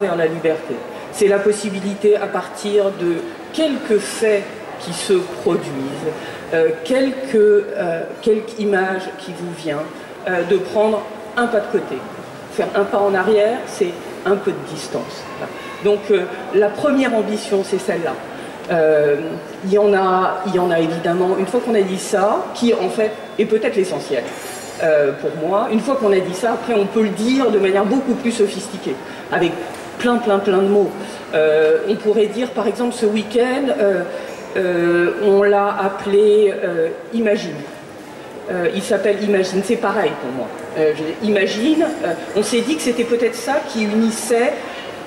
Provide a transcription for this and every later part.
vers la liberté. C'est la possibilité, à partir de quelques faits qui se produisent, quelques images qui vous viennent, de prendre un pas de côté. Faire un pas en arrière, c'est un peu de distance. Donc la première ambition, c'est celle-là. Il y en a évidemment, une fois qu'on a dit ça, qui en fait est peut-être l'essentiel pour moi. Une fois qu'on a dit ça, après on peut le dire de manière beaucoup plus sophistiquée, avec plein de mots. On pourrait dire par exemple ce week-end, on l'a appelé Imagine. Il s'appelle Imagine, c'est pareil pour moi. Imagine, on s'est dit que c'était peut-être ça qui unissait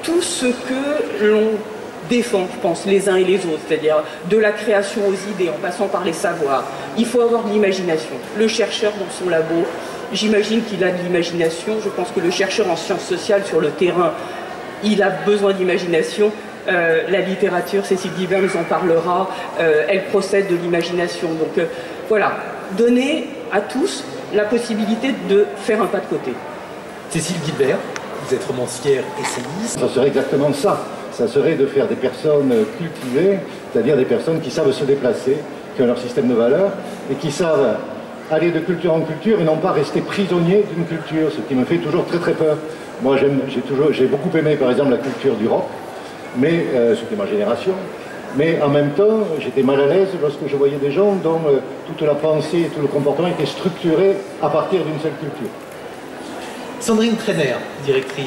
tout ce que l'on défend, je pense, les uns et les autres, c'est-à-dire de la création aux idées, en passant par les savoirs. Il faut avoir de l'imagination. Le chercheur dans son labo, j'imagine qu'il a de l'imagination. Je pense que le chercheur en sciences sociales sur le terrain, il a besoin d'imagination. La littérature, Cécile Guibert nous en parlera, elle procède de l'imagination. Donc voilà, donner à tous la possibilité de faire un pas de côté. Cécile Guibert, vous êtes romancière, essayiste. Ça serait exactement ça. Ça serait de faire des personnes cultivées, c'est-à-dire des personnes qui savent se déplacer, qui ont leur système de valeurs et qui savent aller de culture en culture et non pas rester prisonniers d'une culture, ce qui me fait toujours très peur. Moi j'ai beaucoup aimé par exemple la culture du rock, mais c'était ma génération, mais en même temps j'étais mal à l'aise lorsque je voyais des gens dont toute la pensée et tout le comportement était structuré à partir d'une seule culture. Sandrine Trainer, directrice.